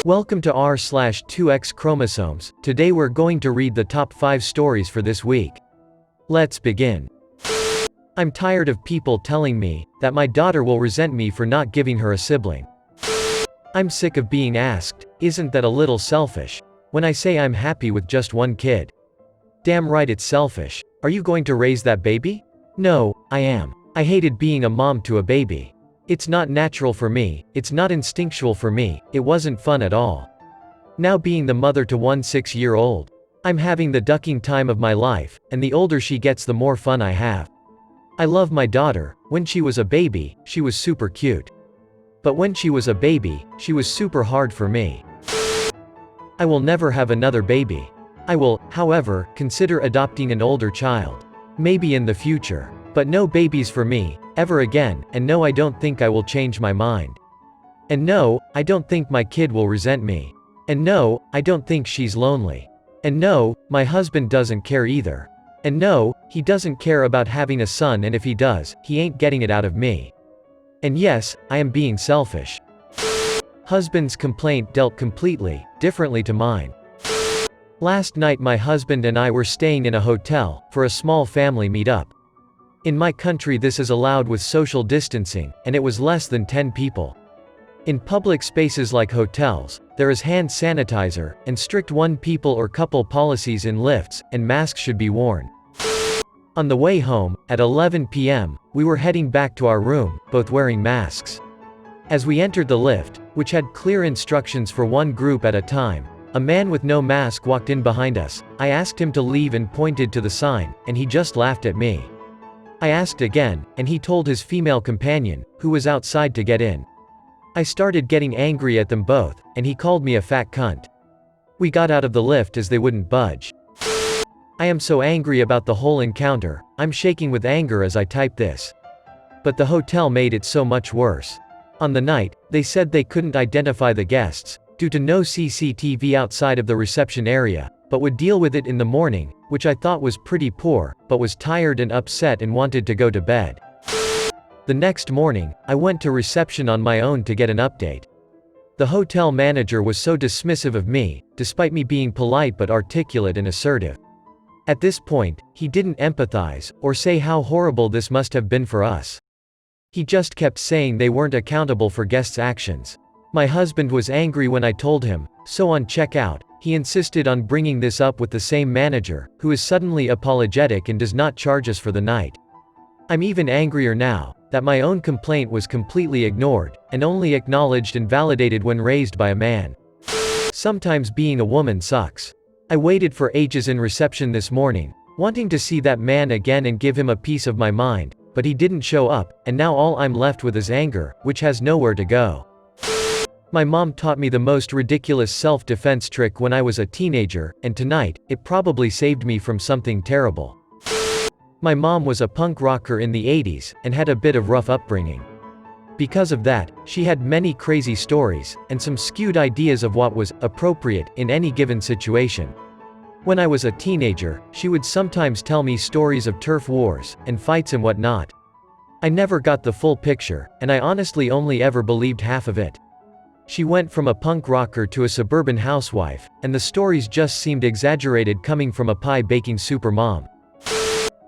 Welcome to r/2x-chromosomes. Today we're going to read the top 5 stories for this week. Let's begin. I'm tired of people telling me that my daughter will resent me for not giving her a sibling. I'm sick of being asked, isn't that a little selfish, when I say I'm happy with just one kid. Damn right it's selfish. Are you going to raise that baby? No, I am. I hated being a mom to a baby. It's not natural for me, it's not instinctual for me, it wasn't fun at all. Now being the mother to one 6-year-old. I'm having the ducking time of my life, and the older she gets the more fun I have. I love my daughter. When she was a baby, she was super cute. But when she was a baby, she was super hard for me. I will never have another baby. I will, however, consider adopting an older child. Maybe in the future. But no babies for me, ever again, and no, I don't think I will change my mind. And no, I don't think my kid will resent me. And no, I don't think she's lonely. And no, my husband doesn't care either. And no, he doesn't care about having a son, and if he does, he ain't getting it out of me. And yes, I am being selfish. Husband's complaint dealt completely differently to mine. Last night my husband and I were staying in a hotel for a small family meetup. In my country this is allowed with social distancing, and it was less than 10 people. In public spaces like hotels, there is hand sanitizer, and strict one people or couple policies in lifts, and masks should be worn. On the way home, at 11 p.m., we were heading back to our room, both wearing masks. As we entered the lift, which had clear instructions for one group at a time, a man with no mask walked in behind us. I asked him to leave and pointed to the sign, and he just laughed at me. I asked again, and he told his female companion, who was outside, to get in. I started getting angry at them both, and he called me a fat cunt. We got out of the lift as they wouldn't budge. I am so angry about the whole encounter, I'm shaking with anger as I type this. But the hotel made it so much worse. On the night, they said they couldn't identify the guests, due to no CCTV outside of the reception area, but would deal with it in the morning, which I thought was pretty poor, but was tired and upset and wanted to go to bed. The next morning, I went to reception on my own to get an update. The hotel manager was so dismissive of me, despite me being polite but articulate and assertive. At this point, he didn't empathize, or say how horrible this must have been for us. He just kept saying they weren't accountable for guests' actions. My husband was angry when I told him, so on checkout, he insisted on bringing this up with the same manager, who is suddenly apologetic and does not charge us for the night. I'm even angrier now, that my own complaint was completely ignored, and only acknowledged and validated when raised by a man. Sometimes being a woman sucks. I waited for ages in reception this morning, wanting to see that man again and give him a piece of my mind, but he didn't show up, and now all I'm left with is anger, which has nowhere to go. My mom taught me the most ridiculous self-defense trick when I was a teenager, and tonight, it probably saved me from something terrible. My mom was a punk rocker in the 80s, and had a bit of rough upbringing. Because of that, she had many crazy stories, and some skewed ideas of what was appropriate in any given situation. When I was a teenager, she would sometimes tell me stories of turf wars, and fights and whatnot. I never got the full picture, and I honestly only ever believed half of it. She went from a punk rocker to a suburban housewife, and the stories just seemed exaggerated coming from a pie-baking supermom.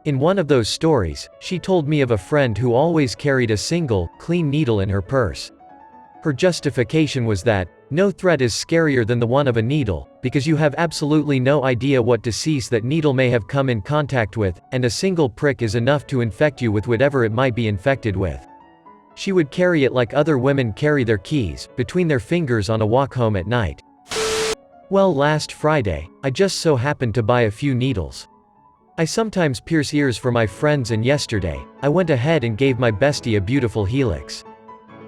In one of those stories, she told me of a friend who always carried a single, clean needle in her purse. Her justification was that, no threat is scarier than the one of a needle, because you have absolutely no idea what disease that needle may have come in contact with, and a single prick is enough to infect you with whatever it might be infected with. She would carry it like other women carry their keys, between their fingers on a walk home at night. Well, last Friday, I just so happened to buy a few needles. I sometimes pierce ears for my friends, and yesterday, I went ahead and gave my bestie a beautiful helix.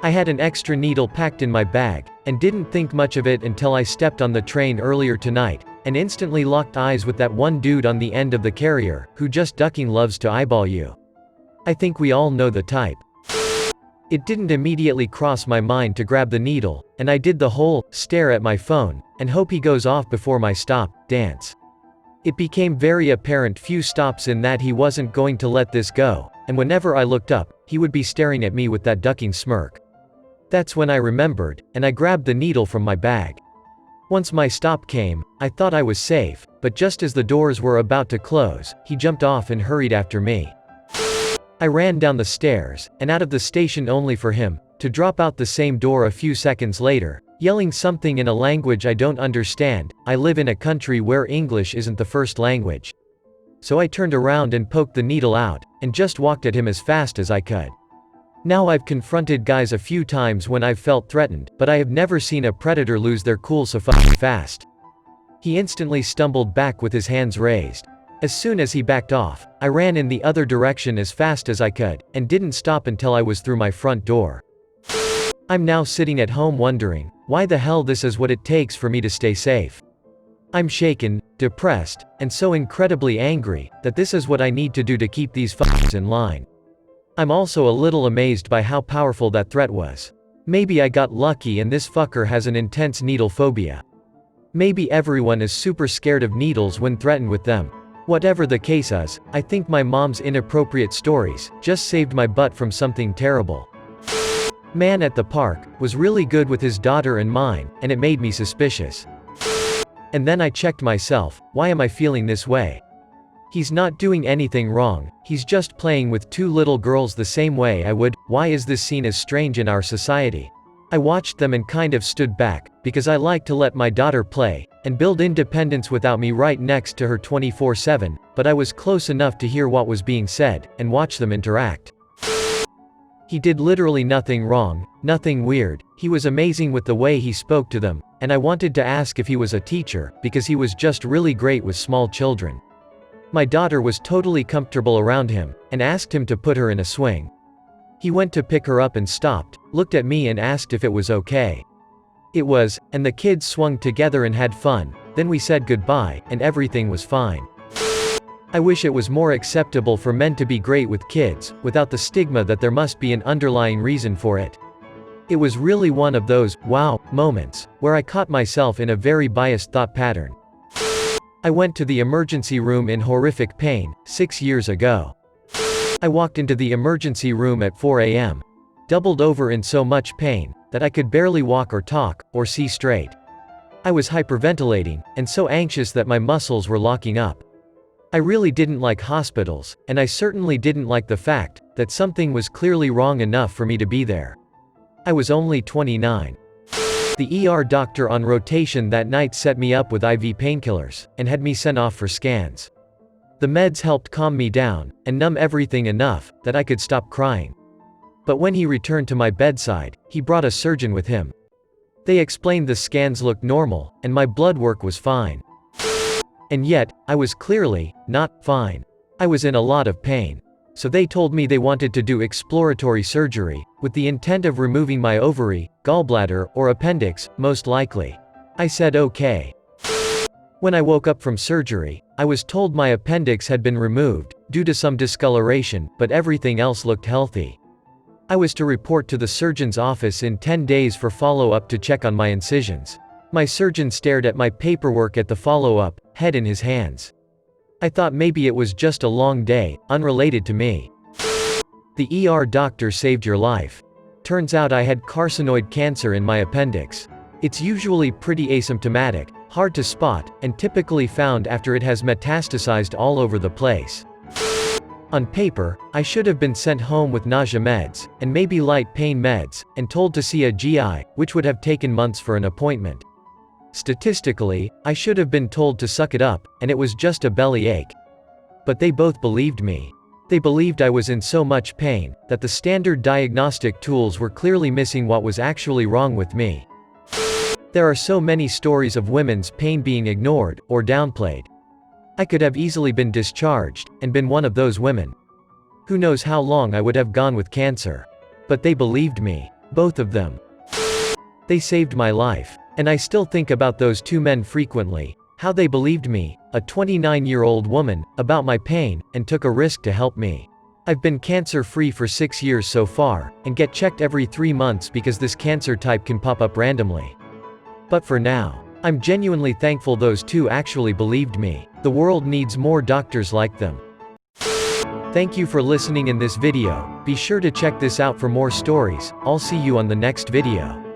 I had an extra needle packed in my bag, and didn't think much of it until I stepped on the train earlier tonight, and instantly locked eyes with that one dude on the end of the carrier, who just ducking loves to eyeball you. I think we all know the type. It didn't immediately cross my mind to grab the needle, and I did the whole, stare at my phone, and hope he goes off before my stop, dance. It became very apparent few stops in that he wasn't going to let this go, and whenever I looked up, he would be staring at me with that ducking smirk. That's when I remembered, and I grabbed the needle from my bag. Once my stop came, I thought I was safe, but just as the doors were about to close, he jumped off and hurried after me. I ran down the stairs, and out of the station only for him to drop out the same door a few seconds later, yelling something in a language I don't understand. I live in a country where English isn't the first language. So I turned around and poked the needle out, and just walked at him as fast as I could. Now I've confronted guys a few times when I've felt threatened, but I have never seen a predator lose their cool so fucking fast. He instantly stumbled back with his hands raised. As soon as he backed off, I ran in the other direction as fast as I could, and didn't stop until I was through my front door. I'm now sitting at home wondering, why the hell this is what it takes for me to stay safe. I'm shaken, depressed, and so incredibly angry, that this is what I need to do to keep these fuckers in line. I'm also a little amazed by how powerful that threat was. Maybe I got lucky and this fucker has an intense needle phobia. Maybe everyone is super scared of needles when threatened with them. Whatever the case is, I think my mom's inappropriate stories just saved my butt from something terrible. Man at the park was really good with his daughter and mine, and it made me suspicious. And then I checked myself, why am I feeling this way? He's not doing anything wrong, he's just playing with two little girls the same way I would. Why is this seen as strange in our society? I watched them and kind of stood back, because I like to let my daughter play, and build independence without me right next to her 24/7, but I was close enough to hear what was being said, and watch them interact. He did literally nothing wrong, nothing weird, he was amazing with the way he spoke to them, and I wanted to ask if he was a teacher, because he was just really great with small children. My daughter was totally comfortable around him, and asked him to put her in a swing. He went to pick her up and stopped, looked at me and asked if it was okay. It was, and the kids swung together and had fun, then we said goodbye, and everything was fine. I wish it was more acceptable for men to be great with kids, without the stigma that there must be an underlying reason for it. It was really one of those, wow, moments, where I caught myself in a very biased thought pattern. I went to the emergency room in horrific pain, 6 years ago. I walked into the emergency room at 4 a.m. Doubled over in so much pain, that I could barely walk or talk, or see straight. I was hyperventilating, and so anxious that my muscles were locking up. I really didn't like hospitals, and I certainly didn't like the fact that something was clearly wrong enough for me to be there. I was only 29. The ER doctor on rotation that night set me up with IV painkillers, and had me sent off for scans. The meds helped calm me down, and numb everything enough that I could stop crying. But when he returned to my bedside, he brought a surgeon with him. They explained the scans looked normal, and my blood work was fine. And yet, I was clearly not fine. I was in a lot of pain. So they told me they wanted to do exploratory surgery, with the intent of removing my ovary, gallbladder, or appendix, most likely. I said okay. When I woke up from surgery, I was told my appendix had been removed, due to some discoloration, but everything else looked healthy. I was to report to the surgeon's office in 10 days for follow-up to check on my incisions. My surgeon stared at my paperwork at the follow-up, head in his hands. I thought maybe it was just a long day, unrelated to me. The ER doctor saved your life. Turns out I had carcinoid cancer in my appendix. It's usually pretty asymptomatic, hard to spot, and typically found after it has metastasized all over the place. On paper, I should have been sent home with nausea meds, and maybe light pain meds, and told to see a GI, which would have taken months for an appointment. Statistically, I should have been told to suck it up, and it was just a belly ache. But they both believed me. They believed I was in so much pain, that the standard diagnostic tools were clearly missing what was actually wrong with me. There are so many stories of women's pain being ignored, or downplayed. I could have easily been discharged, and been one of those women. Who knows how long I would have gone with cancer. But they believed me. Both of them. They saved my life. And I still think about those two men frequently, how they believed me, a 29-year-old woman, about my pain, and took a risk to help me. I've been cancer-free for 6 years so far, and get checked every 3 months because this cancer type can pop up randomly. But for now, I'm genuinely thankful those two actually believed me. The world needs more doctors like them. Thank you for listening in this video. Be sure to check this out for more stories. I'll see you on the next video.